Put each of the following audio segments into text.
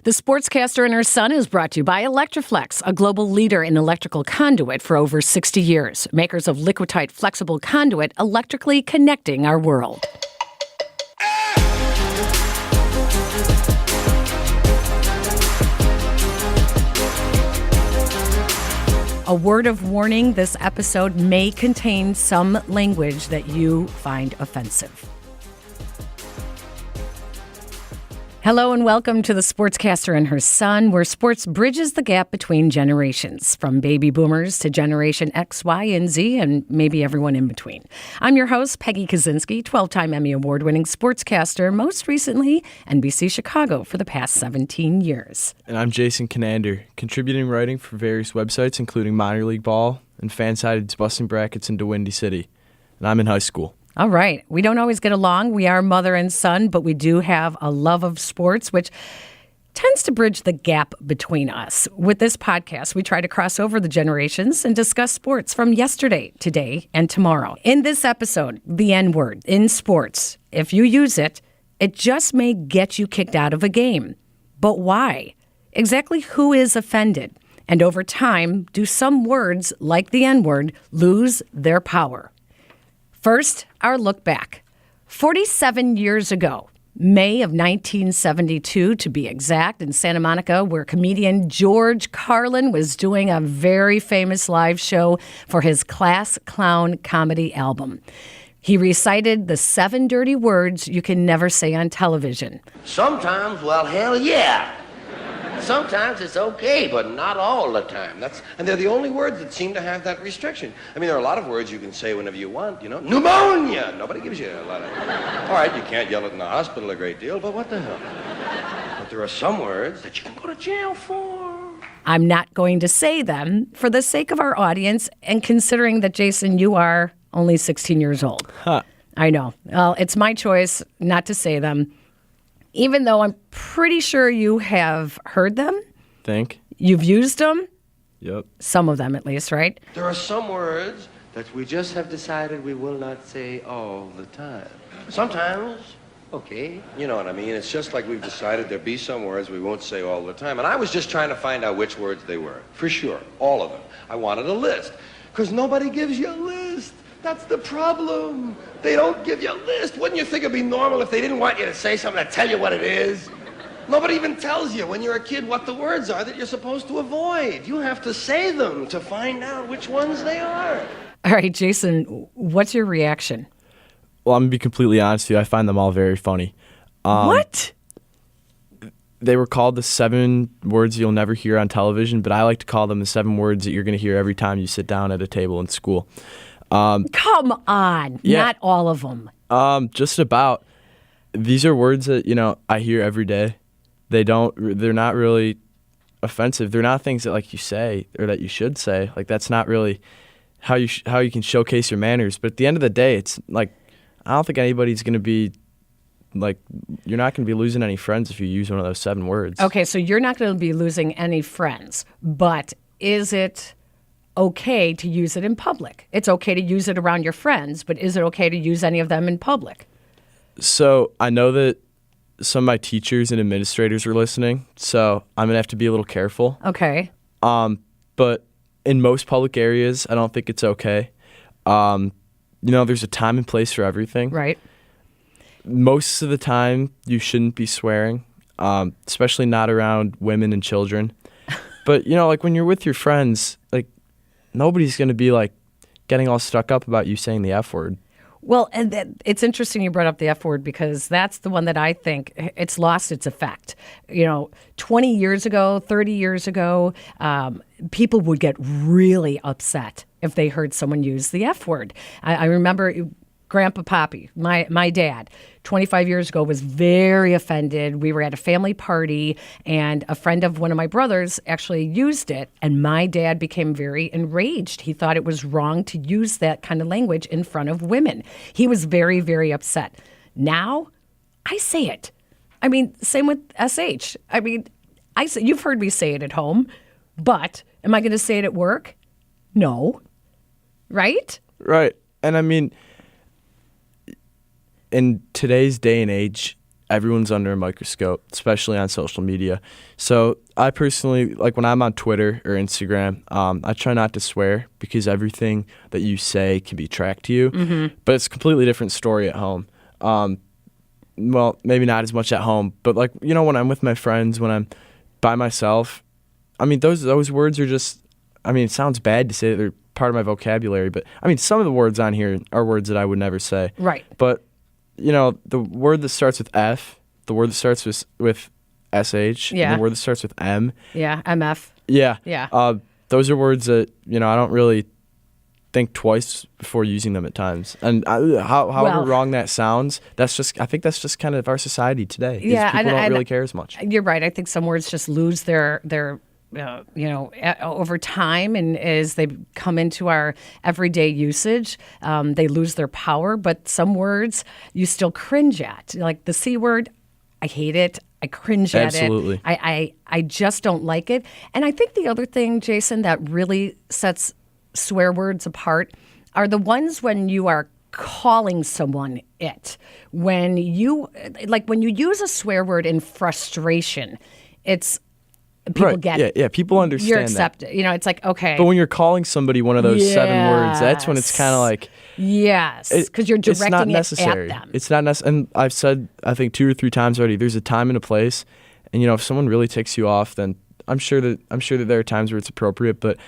The Sportscaster and Her Son is brought to you by Electroflex, a global leader in electrical conduit for over 60 years. Makers of Liquidite flexible conduit, electrically connecting our world. A word of warning, this episode may contain some language that you find offensive. Hello and welcome to the Sportscaster and Her Son, where sports bridges the gap between generations, from baby boomers to Generation X, Y, and Z, and maybe everyone in between. I'm your host, Peggy Kaczynski, 12-time Emmy Award-winning sportscaster, most recently NBC Chicago for the past 17 years. And I'm Jason Conander, contributing writing for various websites, including Minor League Ball and Fansided's Busting Brackets into Windy City. And I'm in high school. All right. We don't always get along. We are mother and son, but we do have a love of sports, which tends to bridge the gap between us. With this podcast, we try to cross over the generations and discuss sports from yesterday, today, and tomorrow. In this episode, the N-word in sports. If you use it, it just may get you kicked out of a game. But why? Exactly who is offended? And over time, do some words, like the N-word, lose their power? First, our look back. 47 years ago, May of 1972 to be exact, in Santa Monica, where comedian George Carlin was doing a very famous live show for his Class Clown comedy album. He recited the 7 dirty words you can never say on television. Sometimes, well, hell yeah. Sometimes it's okay, but not all the time. And they're the only words that seem to have that restriction. I mean, there are a lot of words you can say whenever you want, you know. Pneumonia! Nobody gives you a lot of... All right, you can't yell it in the hospital a great deal, but what the hell? But there are some words that you can go to jail for. I'm not going to say them for the sake of our audience, and considering that, Jason, you are only 16 years old. Huh. I know. Well, it's my choice not to say them. Even though I'm pretty sure you have heard them. Think? You've used them? Yep. Some of them, at least, right? There are some words that we just have decided we will not say all the time. Sometimes, okay, you know what I mean? It's just like we've decided there'll be some words we won't say all the time. And I was just trying to find out which words they were. For sure, all of them. I wanted a list. Because nobody gives you a list. That's the problem. They don't give you a list. Wouldn't you think it'd be normal if they didn't want you to say something to tell you what it is? Nobody even tells you when you're a kid what the words are that you're supposed to avoid. You have to say them to find out which ones they are. All right, Jason, what's your reaction? Well, I'm going to be completely honest with you. I find them all very funny. What? They were called the 7 words you'll never hear on television, but I like to call them the 7 words that you're going to hear every time you sit down at a table in school. Come on. Yeah. Not all of them. Just about. These are words that, you know, I hear every day. They're not really offensive. They're not things that, like, you say or that you should say. Like, that's not really how you can showcase your manners. But at the end of the day, it's like, I don't think anybody's going to be, like, you're not going to be losing any friends if you use one of those 7 words. Okay, so you're not going to be losing any friends. But is it okay to use it in public? It's okay to use it around your friends, but is it okay to use any of them in public? So I know that some of my teachers and administrators are listening, so I'm going to have to be a little careful. Okay. But in most public areas, I don't think it's okay. You know, there's a time and place for everything. Right. Most of the time, you shouldn't be swearing, especially not around women and children. But, you know, like when you're with your friends, like, nobody's going to be, like, getting all stuck up about you saying the F word. Well, and it's interesting you brought up the F word because that's the one that I think it's lost its effect. You know, 20 years ago, 30 years ago, people would get really upset if they heard someone use the F word. I remember Grandpa Poppy, my dad, 25 years ago was very offended. We were at a family party, and a friend of one of my brothers actually used it, and my dad became very enraged. He thought it was wrong to use that kind of language in front of women. He was very, very upset. Now, I say it. I mean, same with SH. I mean, you've heard me say it at home, but am I going to say it at work? No. Right? Right. And I mean, in today's day and age, everyone's under a microscope, especially on social media. So I personally, like when I'm on Twitter or Instagram, I try not to swear because everything that you say can be tracked to you. But it's a completely different story at home. Well, maybe not as much at home, but like, when I'm with my friends, when I'm by myself, I mean, those words are just, I mean, it sounds bad to say that they're part of my vocabulary, but I mean, some of the words on here are words that I would never say. Right. But, the word that starts with F, the word that starts with SH, Yeah. and the word that starts with M. Yeah, MF. Yeah. Yeah. Those are words that, I don't really think twice before using them at times. And however wrong that sounds, I think that's just kind of our society today. Yeah, people don't really care as much. You're right. I think some words just lose their over time, and as they come into our everyday usage, they lose their power. But some words you still cringe at, like the C word. I hate it. I cringe at Absolutely. it. I just don't like it. And I think the other thing, Jason, that really sets swear words apart are the ones when you are calling someone it. When you use a swear word in frustration, it's people Right. get it. Yeah, people understand You're that. accepted. It's like, okay. But when you're calling somebody one of those 7 words, that's when it's kind of like... Yes, because you're directing it's not necessary. it at them. It's not necessary. And I've said, I think 2 or 3 times already, there's a time and a place. And, if someone really ticks you off, then I'm sure that there are times where it's appropriate. But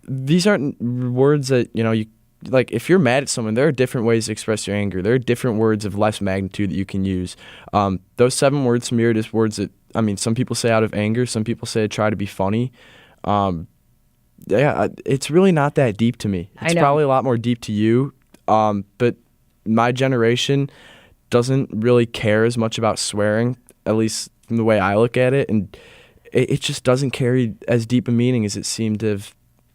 these aren't words that, you like, if you're mad at someone, there are different ways to express your anger. There are different words of less magnitude that you can use. Those 7 words to me are just words that, I mean, some people say out of anger. Some people say try to be funny. It's really not that deep to me. It's probably a lot more deep to you. But my generation doesn't really care as much about swearing, at least from the way I look at it. And it just doesn't carry as deep a meaning as it seemed to have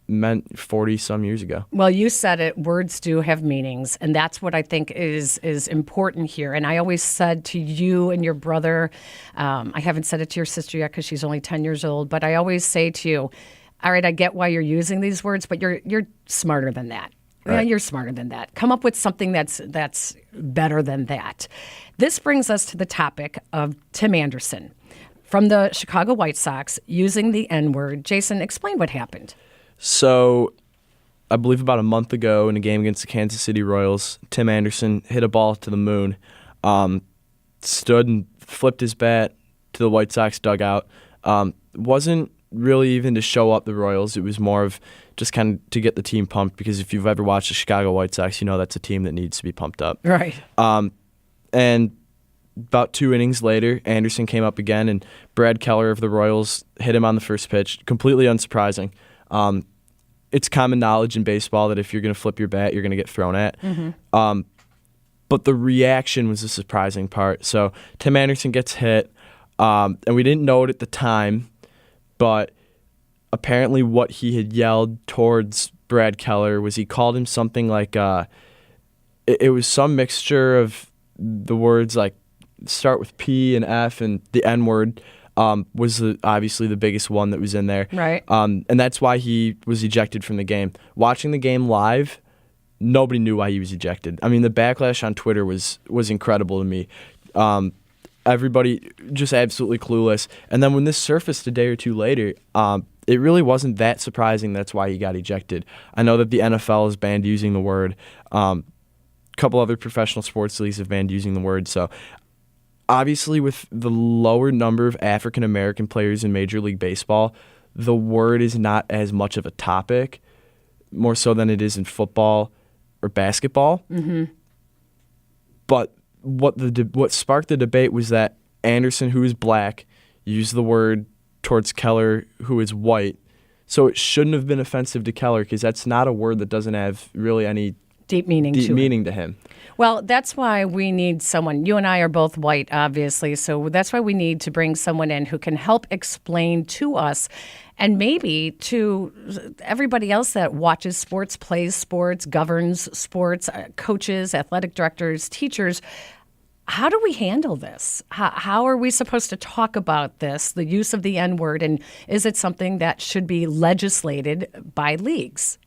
meant 40 some years ago. Well, you said it, words do have meanings, and that's what I think is important here. And I always said to you and your brother, I haven't said it to your sister yet because she's only 10 years old, but I always say to you, all right, I get why you're using these words, but you're smarter than that. Right. Yeah, you're smarter than that. Come up with something that's better than that. This brings us to the topic of Tim Anderson from the Chicago White Sox using the N-word. Jason, explain what happened. So, I believe about a month ago in a game against the Kansas City Royals, Tim Anderson hit a ball to the moon, stood and flipped his bat to the White Sox dugout. Wasn't really even to show up the Royals. It was more of just kind of to get the team pumped, because if you've ever watched the Chicago White Sox, that's a team that needs to be pumped up. Right. And about 2 innings later, Anderson came up again, and Brad Keller of the Royals hit him on the first pitch. Completely unsurprising. It's common knowledge in baseball that if you're going to flip your bat, you're going to get thrown at. Mm-hmm. But the reaction was the surprising part. So Tim Anderson gets hit, and we didn't know it at the time, but apparently what he had yelled towards Brad Keller was he called him something like, it was some mixture of the words like start with P and F, and the N-word was obviously the biggest one that was in there. Right. And that's why he was ejected from the game. Watching the game live, nobody knew why he was ejected. I mean, the backlash on Twitter was incredible to me. Everybody just absolutely clueless. And then when this surfaced a day or 2 later, it really wasn't that surprising that's why he got ejected. I know that the NFL has banned using the word. A couple other professional sports leagues have banned using the word. So obviously with the lower number of African American players in Major League Baseball, the word is not as much of a topic, more so than it is in football or basketball. Mm-hmm. But what sparked the debate was that Anderson, who is black, used the word towards Keller, who is white. So it shouldn't have been offensive to Keller, because that's not a word that doesn't have really any deep meaning to him. Well, that's why we need someone. You and I are both white, obviously, so that's why we need to bring someone in who can help explain to us, and maybe to everybody else that watches sports, plays sports, governs sports, coaches, athletic directors, teachers. How do we handle this? How are we supposed to talk about this, the use of the N-word, and is it something that should be legislated by leagues?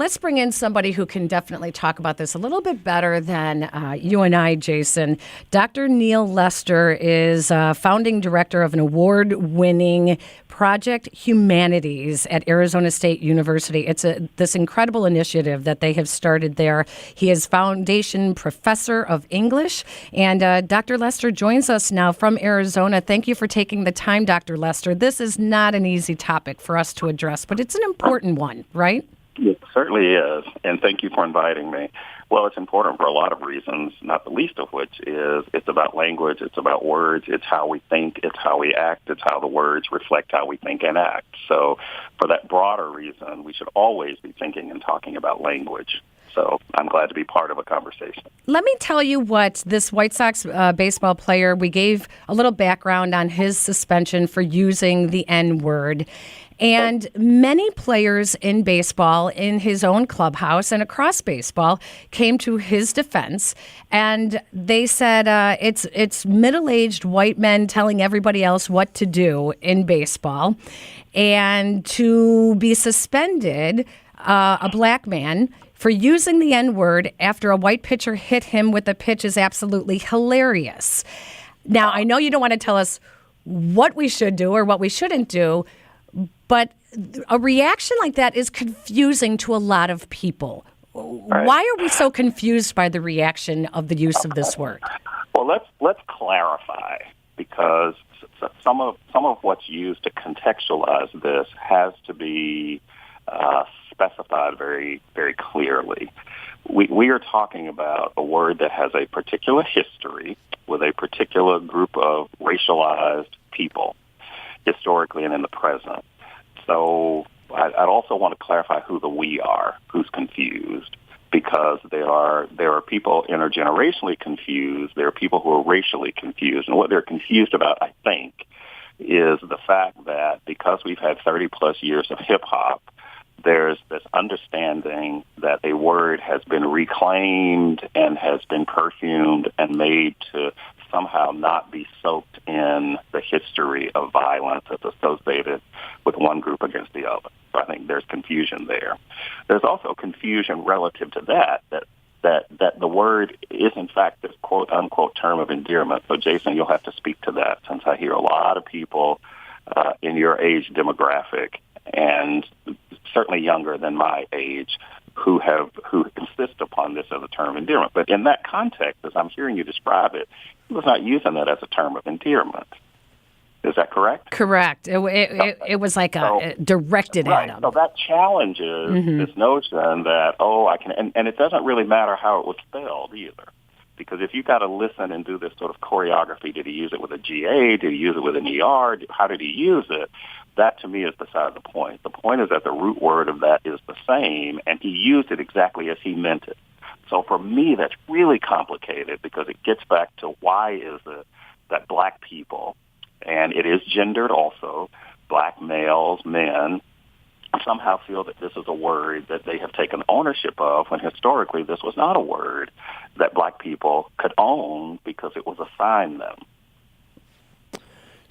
let's bring in somebody who can definitely talk about this a little bit better than you and I, Jason. Dr. Neal Lester is founding director of an award-winning Project Humanities at Arizona State University. It's this incredible initiative that they have started there. He is foundation professor of English. And Dr. Lester joins us now from Arizona. Thank you for taking the time, Dr. Lester. This is not an easy topic for us to address, but it's an important one, right? It certainly is, and thank you for inviting me. Well, it's important for a lot of reasons, not the least of which is it's about language, it's about words, it's how we think, it's how we act, it's how the words reflect how we think and act. So for that broader reason, we should always be thinking and talking about language. So I'm glad to be part of a conversation. Let me tell you what this White Sox baseball player, we gave a little background on his suspension for using the N-word. And many players in baseball, in his own clubhouse and across baseball, came to his defense. And they said it's middle-aged white men telling everybody else what to do in baseball. And to be suspended, a black man, for using the N-word after a white pitcher hit him with a pitch is absolutely hilarious. Now, I know you don't want to tell us what we should do or what we shouldn't do, but a reaction like that is confusing to a lot of people. Right. Why are we so confused by the reaction of the use of this word? Well, let's clarify, because some of what's used to contextualize this has to be specified very, very clearly. We are talking about a word that has a particular history with a particular group of racialized people, historically and in the present. So I'd also want to clarify who the we are, who's confused, because there are people intergenerationally confused. There are people who are racially confused. And what they're confused about, I think, is the fact that because we've had 30-plus years of hip-hop, there's this understanding that a word has been reclaimed and has been perfumed and made to somehow not be soaked in the history of violence that's associated with one group against the other. So I think there's confusion there. There's also confusion relative to that the word is in fact this quote-unquote term of endearment. So Jason, you'll have to speak to that, since I hear a lot of people in your age demographic and certainly younger than my age who insist upon this as a term of endearment. But in that context, as I'm hearing you describe it, he was not using that as a term of endearment. Is that correct? Correct. It was like directed right. at him. So that challenges this notion that, I can, and it doesn't really matter how it was spelled either. Because if you got to listen and do this sort of choreography, did he use it with a GA? Did he use it with an ER? How did he use it? That, to me, is beside the point. The point is that the root word of that is the same, and he used it exactly as he meant it. So for me, that's really complicated, because it gets back to why is it that black people, and it is gendered also, black males, men, somehow feel that this is a word that they have taken ownership of, when historically this was not a word that black people could own because it was assigned them.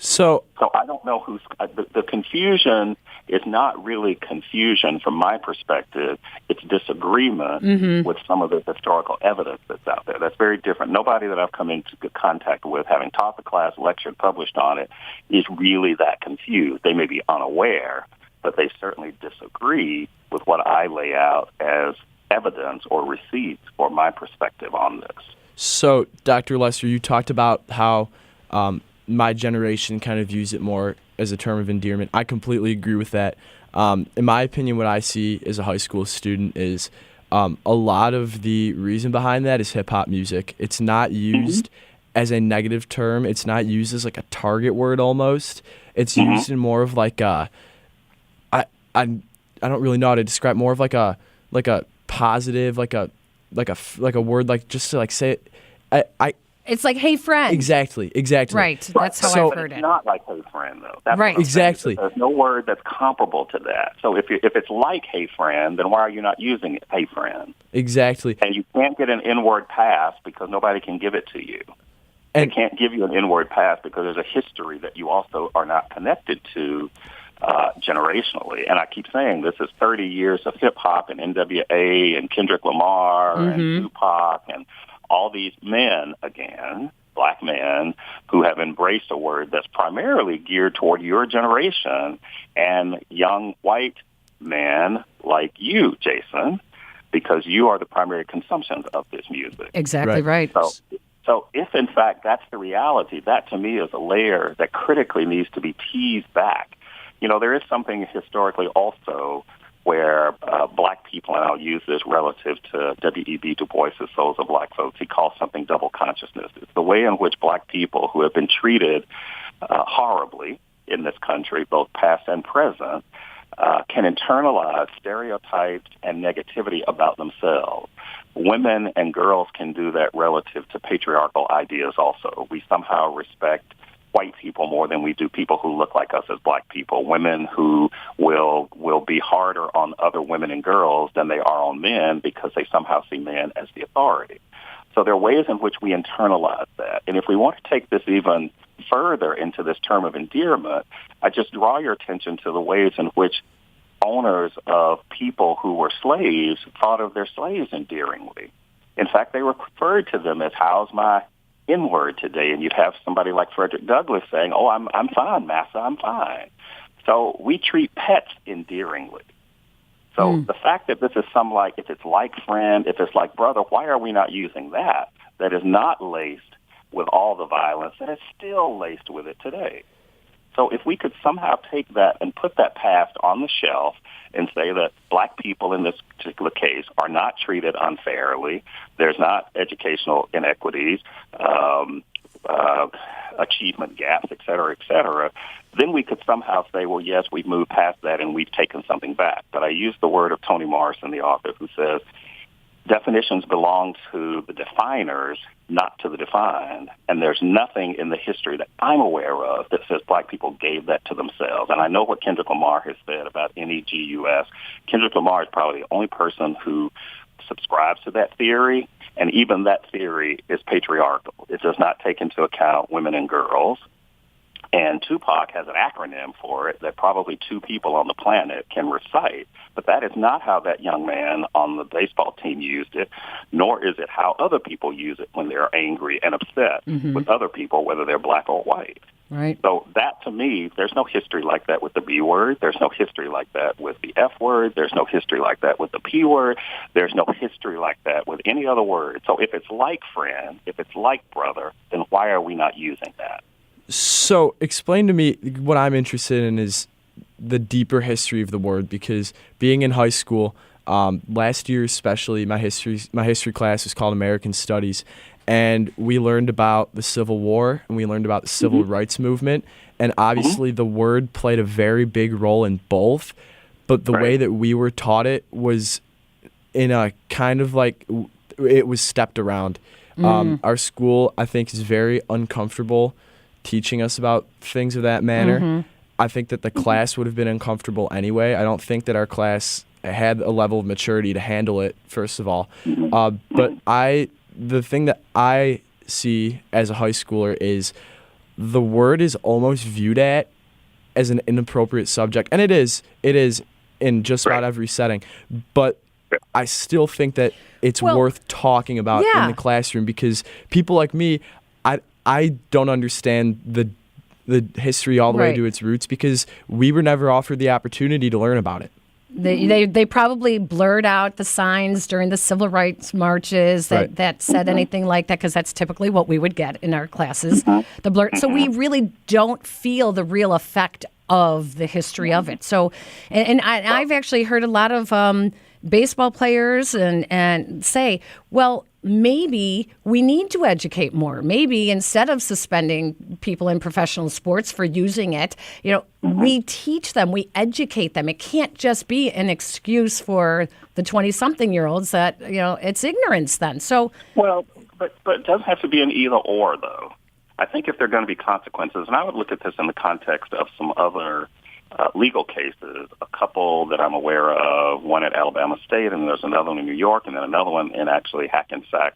So I don't know who's the confusion is not really confusion from my perspective. It's disagreement with some of the historical evidence that's out there. That's very different. Nobody that I've come into contact with, having taught the class, lectured, published on it, is really that confused. They may be unaware, but they certainly disagree with what I lay out as evidence or receipts for my perspective on this. So, Dr. Lester, you talked about how my generation kind of views it more as a term of endearment. I completely agree with that. In my opinion, what I see as a high school student is a lot of the reason behind that is hip-hop music. It's not used as a negative term. It's not used as like a target word almost. It's used in more of like a, I don't really know how to describe, more of like a positive, like a word, like just to like say it. It's like, hey, friend. Exactly. Right. That's how I've heard it. It's not like hey, friend, though. That's right. Exactly. There's no word that's comparable to that. So if it's like hey, friend, then why are you not using it, hey, friend? Exactly. And you can't get an N-word pass because nobody can give it to you. And they can't give you an N-word pass because there's a history that you also are not connected to generationally. And I keep saying this is 30 years of hip-hop and NWA and Kendrick Lamar and Tupac and all these men, again, black men, who have embraced a word that's primarily geared toward your generation and young white men like you, Jason, because you are the primary consumption of this music. Exactly right. So if, in fact, that's the reality, that to me is a layer that critically needs to be teased back. You know, there is something historically also where black people, and I'll use this relative to W.E.B. Du Bois' Souls of Black Folks, he calls something double consciousness. It's the way in which black people who have been treated horribly in this country, both past and present, can internalize stereotypes and negativity about themselves. Women and girls can do that relative to patriarchal ideas also. We somehow respect white people more than we do people who look like us as black people. Women who will be harder on other women and girls than they are on men because they somehow see men as the authority. So there are ways in which we internalize that. And if we want to take this even further into this term of endearment, I just draw your attention to the ways in which owners of people who were slaves thought of their slaves endearingly. In fact, they referred to them as, how's my N-word today? And you'd have somebody like Frederick Douglass saying, oh, I'm fine, massa, I'm fine. So we treat pets endearingly. So the fact that this is if it's like friend, if it's like brother, why are we not using that is not laced with all the violence that is still laced with it today? So if we could somehow take that and put that past on the shelf and say that black people in this particular case are not treated unfairly, there's not educational inequities, achievement gaps, et cetera, then we could somehow say, well, yes, we've moved past that and we've taken something back. But I use the word of Toni Morrison, the author, who says, definitions belong to the definers, not to the defined. And there's nothing in the history that I'm aware of that says black people gave that to themselves. And I know what Kendrick Lamar has said about NEGUS. Kendrick Lamar is probably the only person who subscribes to that theory. And even that theory is patriarchal. It does not take into account women and girls. And Tupac has an acronym for it that probably two people on the planet can recite. But that is not how that young man on the baseball team used it, nor is it how other people use it when they're angry and upset with other people, whether they're black or white. Right. So that, to me, there's no history like that with the B word. There's no history like that with the F word. There's no history like that with the P word. There's no history like that with any other word. So if it's like friend, if it's like brother, then why are we not using that? So explain to me, what I'm interested in is the deeper history of the word, because being in high school, last year especially, my history class was called American Studies, and we learned about the Civil War and we learned about the Civil Rights Movement, and obviously the word played a very big role in both, but the way that we were taught it was in a kind of like, it was stepped around. Our school, I think, is very uncomfortable teaching us about things of that manner. I think that the class would have been uncomfortable anyway. I don't think that our class had a level of maturity to handle it, first of all. But the thing that I see as a high schooler is the word is almost viewed at as an inappropriate subject. And it is in just about every setting. But I still think that it's worth talking about in the classroom, because people like me, I don't understand the history all the way to its roots, because we were never offered the opportunity to learn about it. They probably blurred out the signs during the civil rights marches that said anything like that, because that's typically what we would get in our classes. The blur. So we really don't feel the real effect of the history of it. So, and I've actually heard a lot of baseball players and say, well, maybe we need to educate more. Maybe instead of suspending people in professional sports for using it, we teach them, we educate them. It can't just be an excuse for the 20-something-year-olds that, it's ignorance then. So, well, but it doesn't have to be an either or, though. I think if there are going to be consequences, and I would look at this in the context of some other legal cases, a couple that I'm aware of, one at Alabama State, and there's another one in New York, and then another one in actually Hackensack,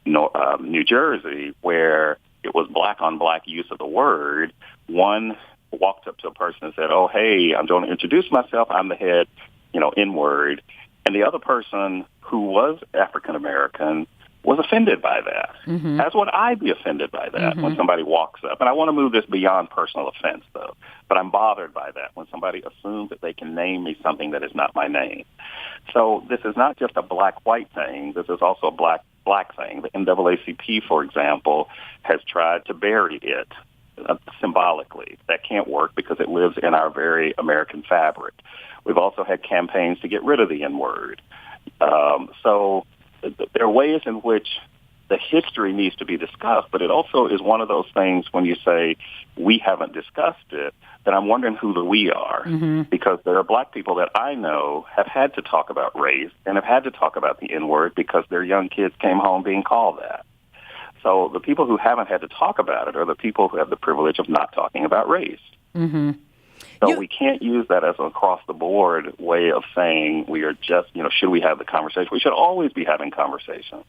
New Jersey, where it was black-on-black use of the word. One walked up to a person and said, "Oh, hey, I'm going to introduce myself. I'm the head, N-word," and the other person who was African American was offended by that, as would I be offended by that when somebody walks up. And I want to move this beyond personal offense, though. But I'm bothered by that when somebody assumes that they can name me something that is not my name. So this is not just a black-white thing. This is also a black-black thing. The NAACP, for example, has tried to bury it symbolically. That can't work because it lives in our very American fabric. We've also had campaigns to get rid of the N-word. So there are ways in which the history needs to be discussed, but it also is one of those things when you say we haven't discussed it, that I'm wondering who the we are, because there are black people that I know have had to talk about race and have had to talk about the N-word because their young kids came home being called that. So the people who haven't had to talk about it are the people who have the privilege of not talking about race. So we can't use that as an across-the-board way of saying we are just, should we have the conversation? We should always be having conversations.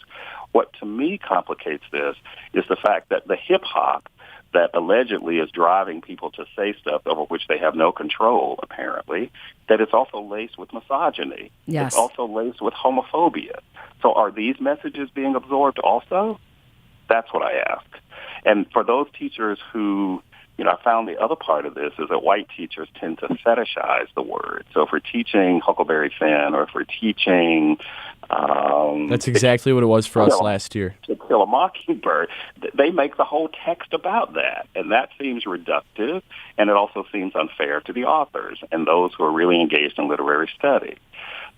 What, to me, complicates this is the fact that the hip-hop that allegedly is driving people to say stuff over which they have no control, apparently, that it's also laced with misogyny. Yes. It's also laced with homophobia. So are these messages being absorbed also? That's what I ask. And for those teachers who... I found the other part of this is that white teachers tend to fetishize the word. So if we're teaching Huckleberry Finn or if we're teaching... That's exactly what it was for us last year. To Kill a Mockingbird, they make the whole text about that. And that seems reductive, and it also seems unfair to the authors and those who are really engaged in literary study.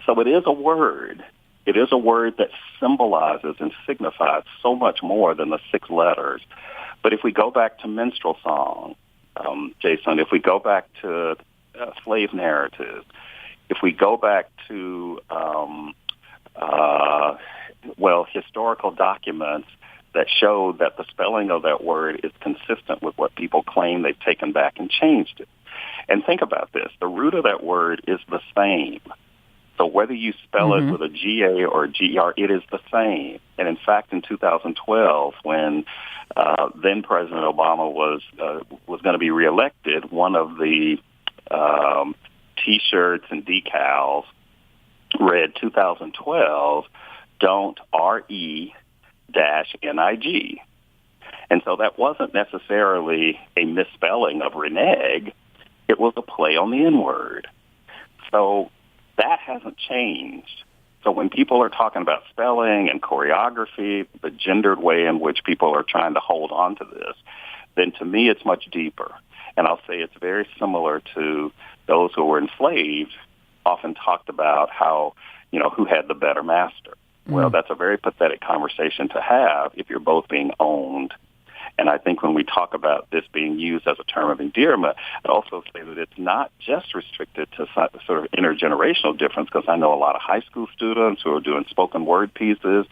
So it is a word. It is a word that symbolizes and signifies so much more than the 6 letters. But if we go back to minstrel song, Jason, if we go back to slave narratives, if we go back to, historical documents that show that the spelling of that word is consistent with what people claim they've taken back and changed it. And think about this. The root of that word is the same. So whether you spell it with a G-A or a G-E-R, it is the same. And in fact, in 2012, when then President Obama was going to be reelected, one of the T-shirts and decals read 2012, don't R-E-N-I-G. And so that wasn't necessarily a misspelling of renege. It was a play on the N-word. So that hasn't changed. So when people are talking about spelling and choreography, the gendered way in which people are trying to hold on to this, then to me it's much deeper. And I'll say it's very similar to those who were enslaved often talked about how, who had the better master. Well, that's a very pathetic conversation to have if you're both being owned. And I think when we talk about this being used as a term of endearment, I'd also say that it's not just restricted to sort of intergenerational difference, because I know a lot of high school students who are doing spoken word pieces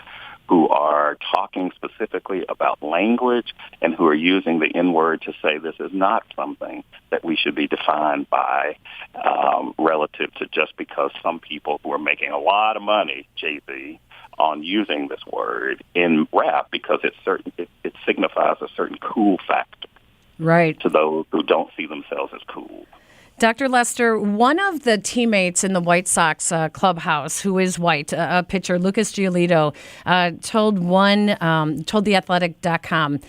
who are talking specifically about language and who are using the N-word to say this is not something that we should be defined by relative to just because some people who are making a lot of money, Jay-Z, on using this word in rap because it signifies a certain cool factor, right, to those who don't see themselves as cool. Dr. Lester, one of the teammates in the White Sox clubhouse, who is white, a pitcher, Lucas Giolito, told theathletic.com,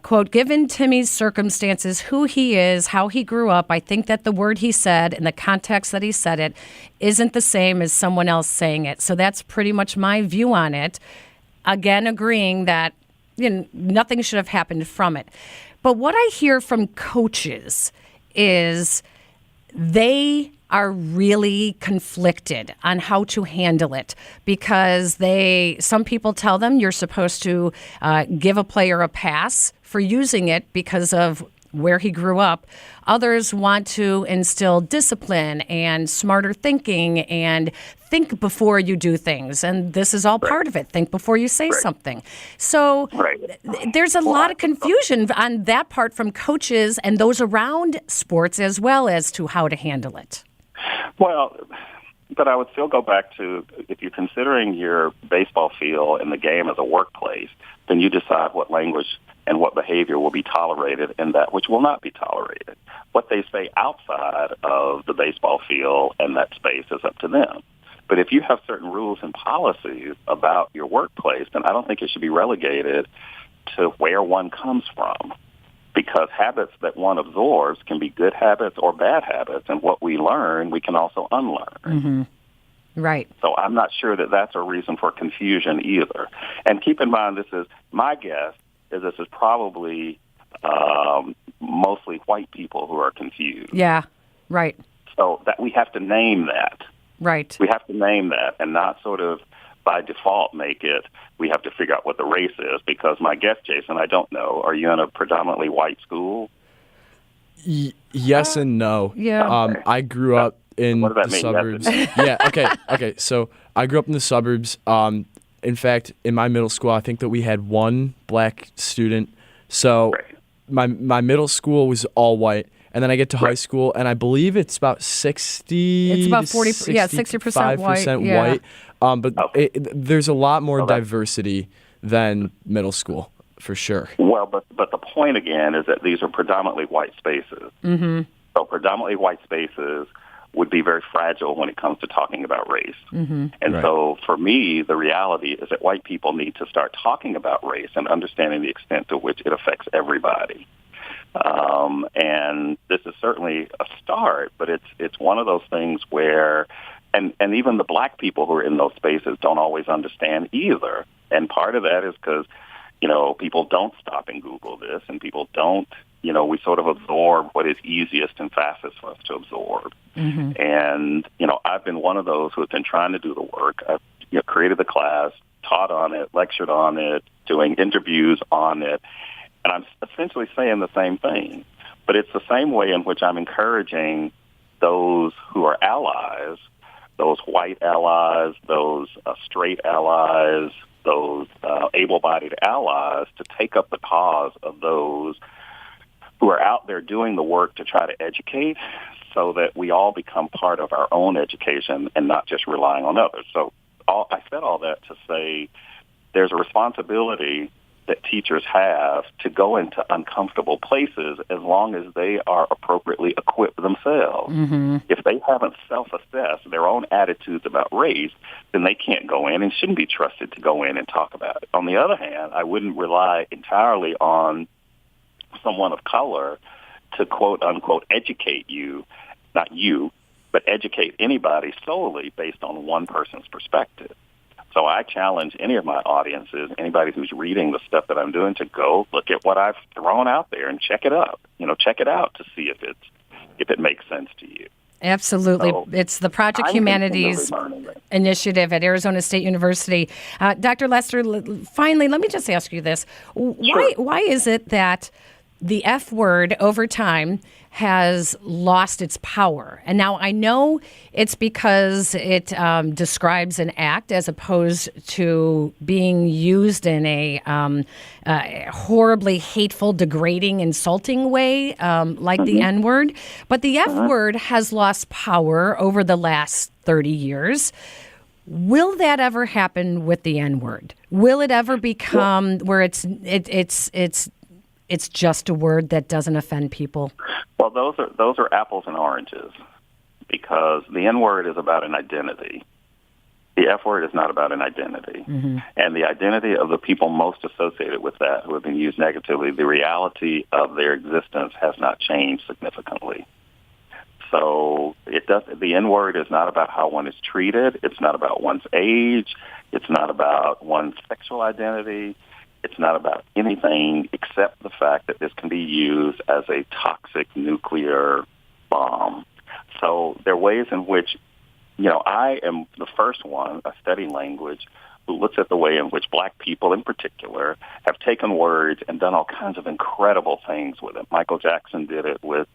quote, given Timmy's circumstances, who he is, how he grew up, I think that the word he said and the context that he said it isn't the same as someone else saying it. So that's pretty much my view on it. Again, agreeing that nothing should have happened from it. But what I hear from coaches is they are really conflicted on how to handle it because some people tell them you're supposed to give a player a pass for using it because of where he grew up. Others want to instill discipline and smarter thinking and think before you do things. And this is all part of it. Think before you say something. So there's a lot of confusion on that part from coaches and those around sports as well as to how to handle it. Well, but I would still go back to, if you're considering your baseball field and the game as a workplace, then you decide what language and what behavior will be tolerated and that which will not be tolerated. What they say outside of the baseball field and that space is up to them. But if you have certain rules and policies about your workplace, then I don't think it should be relegated to where one comes from, because habits that one absorbs can be good habits or bad habits, and what we learn, we can also unlearn. Mm-hmm. Right. So I'm not sure that that's a reason for confusion either. And keep in mind, my guess is this is probably mostly white people who are confused. Yeah, right. So that we have to name that. Right. We have to name that and not sort of by default make it, we have to figure out what the race is, because my guess, Jason, I don't know, are you in a predominantly white school? Yes and no. Yeah. Okay. I grew up in What does that the mean? suburbs. Yeah, okay. So I grew up in the suburbs. In fact, in my middle school, I think that we had one black student. So Right. my middle school was all white. And then I get to high school, and I believe it's about 60. It's about 40. Yeah, 60% white. Yeah. White. But there's a lot more diversity than middle school, for sure. Well, but the point again is that these are predominantly white spaces. Mm-hmm. So predominantly white spaces would be very fragile when it comes to talking about race. Mm-hmm. And Right. so for me, the reality is that white people need to start talking about race and understanding the extent to which it affects everybody. And this is certainly a start, but it's one of those things where, and even the black people who are in those spaces don't always understand either. And part of that is because, people don't stop and Google this, and people don't, we sort of absorb what is easiest and fastest for us to absorb. Mm-hmm. And, I've been one of those who have been trying to do the work. I've created the class, taught on it, lectured on it, doing interviews on it. And I'm essentially saying the same thing. But it's the same way in which I'm encouraging those who are allies, those white allies, those straight allies, those able-bodied allies, to take up the cause of those who are out there doing the work to try to educate, so that we all become part of our own education and not just relying on others. So I said all that to say there's a responsibility that teachers have to go into uncomfortable places as long as they are appropriately equipped themselves. Mm-hmm. If they haven't self-assessed their own attitudes about race, then they can't go in and shouldn't be trusted to go in and talk about it. On the other hand, I wouldn't rely entirely on someone of color to quote-unquote educate you, not you, but educate anybody solely based on one person's perspective. So I challenge any of my audiences, anybody who's reading the stuff that I'm doing, to go look at what I've thrown out there and check it out. Check it out to see if it makes sense to you. Absolutely. So it's the Project I'm Humanities initiative at Arizona State University. Dr. Lester, finally, let me just ask you this. Why is it that the F word over time has lost its power? And now I know it's because it describes an act as opposed to being used in a horribly hateful, degrading, insulting way, like the N word. But the F word has lost power over the last 30 years. Will that ever happen with the N word? Will it ever become where it's just a word that doesn't offend people? Well, those are apples and oranges, because the N-word is about an identity. The F-word is not about an identity. Mm-hmm. And the identity of the people most associated with that, who have been used negatively, the reality of their existence has not changed significantly. So the N-word is not about how one is treated. It's not about one's age. It's not about one's sexual identity. It's not about anything except the fact that this can be used as a toxic nuclear bomb. So there are ways in which, I am the first one, a study language, who looks at the way in which black people in particular have taken words and done all kinds of incredible things with it. Michael Jackson did it with,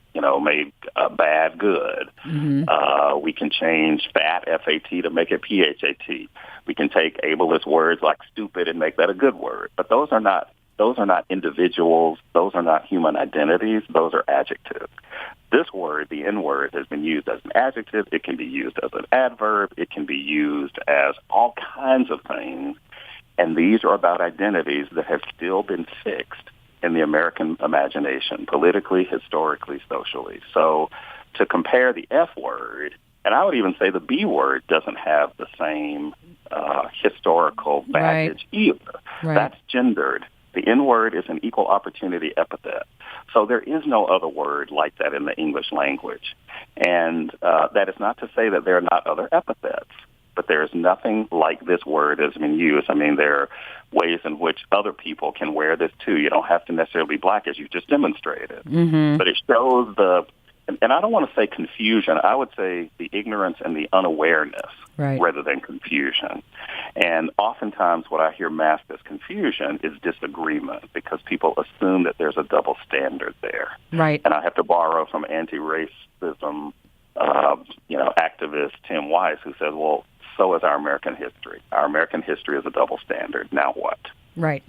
made bad good. Mm-hmm. We can change fat, F-A-T, to make it P-H-A-T. We can take ableist words like stupid and make that a good word. But those are not individuals. Those are not human identities. Those are adjectives. This word, the N-word, has been used as an adjective. It can be used as an adverb. It can be used as all kinds of things. And these are about identities that have still been fixed in the American imagination, politically, historically, socially. So to compare the F word, and I would even say the B word doesn't have the same historical baggage either. Right. That's gendered. The N word is an equal opportunity epithet. So there is no other word like that in the English language. And that is not to say that there are not other epithets, but there is nothing like this word has been used. I mean, there are ways in which other people can wear this too. You don't have to necessarily be black, as you just demonstrated. Mm-hmm. But it shows and I don't want to say confusion. I would say the ignorance and the unawareness rather than confusion. And oftentimes what I hear masked as confusion is disagreement because people assume that there's a double standard there. Right. And I have to borrow from anti-racism, activist Tim Weiss, who says, well, so is our American history. Our American history is a double standard. Now what? Right.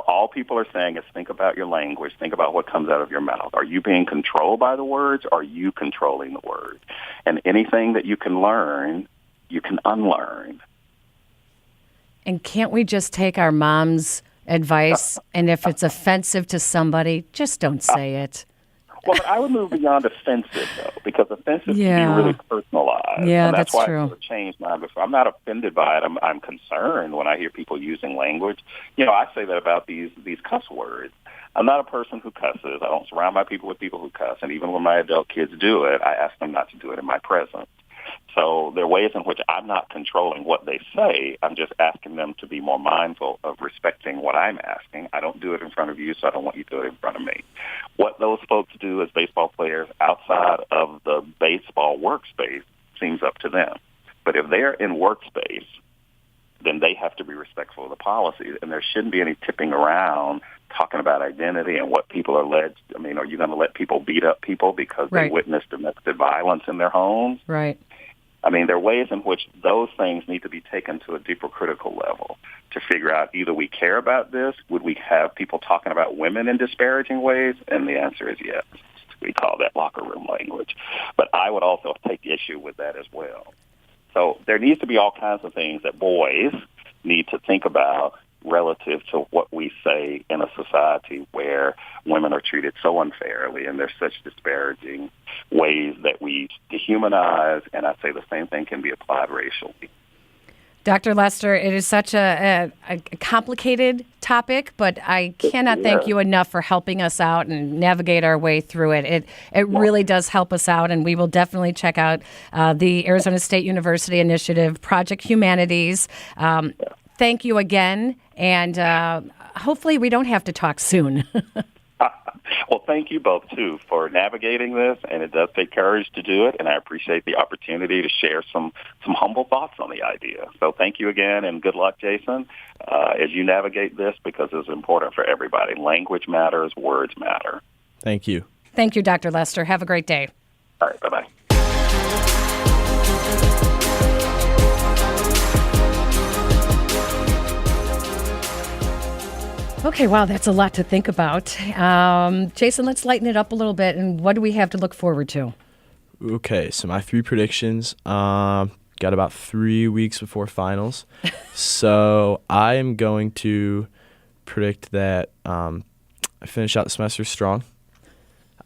All people are saying is think about your language, think about what comes out of your mouth. Are you being controlled by the words? Or are you controlling the word? And anything that you can learn, you can unlearn. And can't we just take our mom's advice, and if it's offensive to somebody, just don't say it? Well, but I would move beyond offensive, though, because offensive can be really personalized. Yeah, and that's why true. I sort of changed mine before. I'm not offended by it. I'm concerned when I hear people using language. I say that about these cuss words. I'm not a person who cusses. I don't surround my people with people who cuss. And even when my adult kids do it, I ask them not to do it in my presence. So there are ways in which I'm not controlling what they say. I'm just asking them to be more mindful of respecting what I'm asking. I don't do it in front of you, so I don't want you to do it in front of me. What those folks do as baseball players outside of the baseball workspace seems up to them. But if they're in workspace, then they have to be respectful of the policies, and there shouldn't be any tipping around talking about identity and what people are led. I mean, are you going to let people beat up people because they witnessed domestic violence in their homes? Right. I mean, there are ways in which those things need to be taken to a deeper critical level to figure out either we care about this, would we have people talking about women in disparaging ways? And the answer is yes. We call that locker room language. But I would also take issue with that as well. So there needs to be all kinds of things that boys need to think about relative to what we say in a society where women are treated so unfairly and there's such disparaging ways that we dehumanize, and I say the same thing can be applied racially. Dr. Lester, it is such a complicated topic, but I cannot thank you enough for helping us out and navigate our way through it. It really does help us out, and we will definitely check out the Arizona State University Initiative, Project Humanities. Thank you again, and hopefully we don't have to talk soon. Well, thank you both, too, for navigating this, and it does take courage to do it, and I appreciate the opportunity to share some humble thoughts on the idea. So thank you again, and good luck, Jason, as you navigate this, because it's important for everybody. Language matters, words matter. Thank you. Thank you, Dr. Lester. Have a great day. All right, bye-bye. Okay, wow, that's a lot to think about. Jason, let's lighten it up a little bit. And what do we have to look forward to? Okay, so my 3 predictions, got about 3 weeks before finals. So I am going to predict that I finish out the semester strong.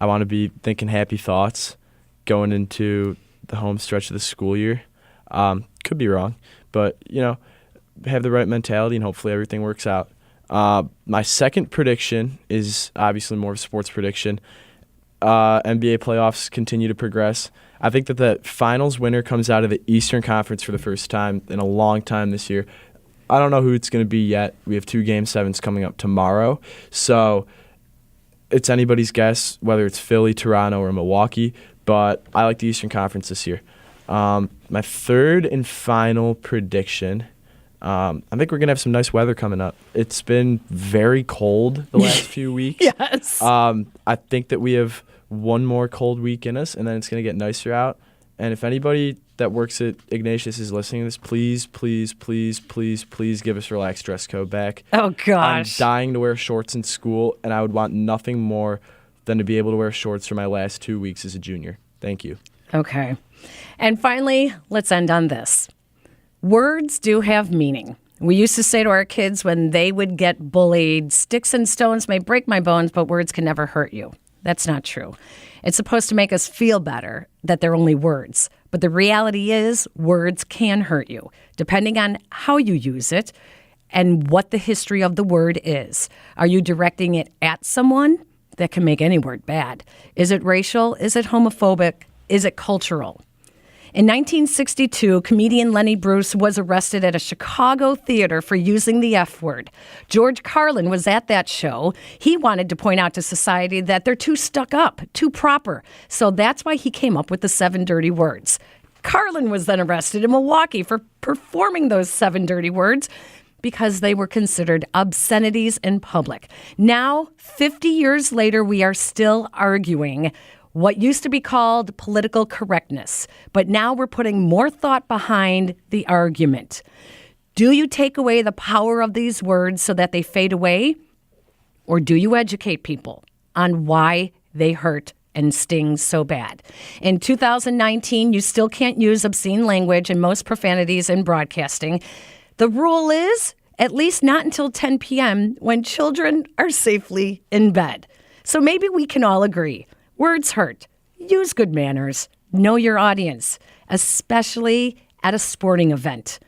I want to be thinking happy thoughts going into the home stretch of the school year. Could be wrong, but, have the right mentality and hopefully everything works out. My second prediction is obviously more of a sports prediction. NBA playoffs continue to progress. I think that the finals winner comes out of the Eastern Conference for the first time in a long time this year. I don't know who it's going to be yet. We have 2 Game 7s coming up tomorrow. So it's anybody's guess whether it's Philly, Toronto, or Milwaukee. But I like the Eastern Conference this year. My third and final prediction, I think we're going to have some nice weather coming up. It's been very cold the last few weeks. Yes. I think that we have one more cold week in us, and then it's going to get nicer out. And if anybody that works at Ignatius is listening to this, please, please, please, please, please give us relaxed dress code back. Oh, gosh. I'm dying to wear shorts in school, and I would want nothing more than to be able to wear shorts for my last 2 weeks as a junior. Thank you. Okay. And finally, let's end on this. Words do have meaning. We used to say to our kids when they would get bullied, sticks and stones may break my bones, but words can never hurt you. That's not true. It's supposed to make us feel better that they're only words. But the reality is words can hurt you, depending on how you use it and what the history of the word is. Are you directing it at someone? That can make any word bad. Is it racial? Is it homophobic? Is it cultural? In 1962, comedian Lenny Bruce was arrested at a Chicago theater for using the F word. George Carlin was at that show. He wanted to point out to society that they're too stuck up, too proper. So that's why he came up with the 7 dirty words. Carlin was then arrested in Milwaukee for performing those 7 dirty words because they were considered obscenities in public. Now, 50 years later, we are still arguing what used to be called political correctness, but now we're putting more thought behind the argument. Do you take away the power of these words so that they fade away? Or do you educate people on why they hurt and sting so bad? In 2019, you still can't use obscene language and most profanities in broadcasting. The rule is at least not until 10 p.m. when children are safely in bed. So maybe we can all agree. Words hurt. Use good manners. Know your audience, especially at a sporting event.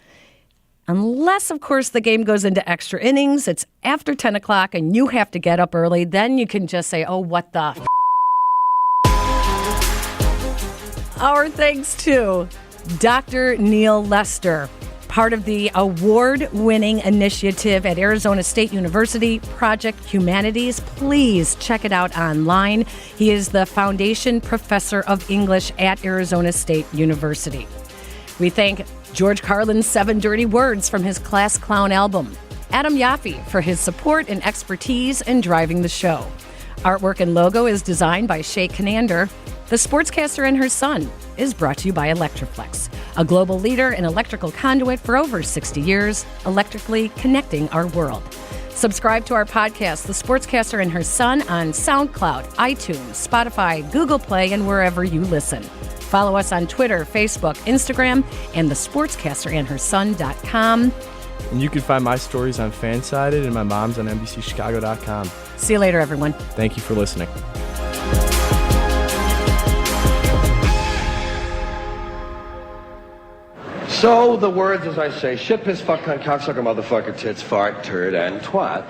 Unless, of course, the game goes into extra innings, it's after 10 o'clock and you have to get up early, then you can just say, oh, what the f-? Our thanks to Dr. Neal Lester, part of the award-winning initiative at Arizona State University, Project Humanities. Please check it out online. He is the Foundation Professor of English at Arizona State University. We thank George Carlin's 7 Dirty Words from his Class Clown album, Adam Yaffe for his support and expertise in driving the show. Artwork and logo is designed by Shay Conander. The Sportscaster and Her Son is brought to you by Electroflex, a global leader in electrical conduit for over 60 years, electrically connecting our world. Subscribe to our podcast, The Sportscaster and Her Son, on SoundCloud, iTunes, Spotify, Google Play, and wherever you listen. Follow us on Twitter, Facebook, Instagram, and thesportscasterandherson.com. And you can find my stories on Fansided and my mom's on NBCChicago.com. See you later, everyone. Thank you for listening. So the words, as I say, shit, piss, fuck, cunt, cocksucker, motherfucker, tits, fart, turd, and twat.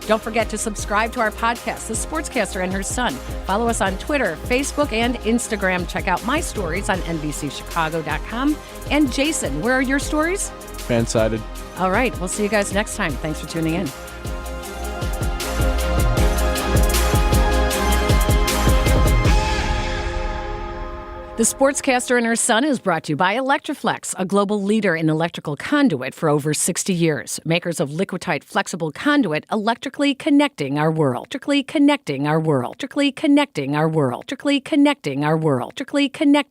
Don't forget to subscribe to our podcast, The Sportscaster and Her Son. Follow us on Twitter, Facebook, and Instagram. Check out my stories on NBCChicago.com. And Jason, where are your stories? Fansided. All right. We'll see you guys next time. Thanks for tuning in. The Sportscaster and Her Son is brought to you by Electroflex, a global leader in electrical conduit for over 60 years. Makers of Liquidite flexible conduit, electrically connecting our world. Electrically connecting our world. Electrically connecting our world. Electrically connecting our world. Electrically connecting.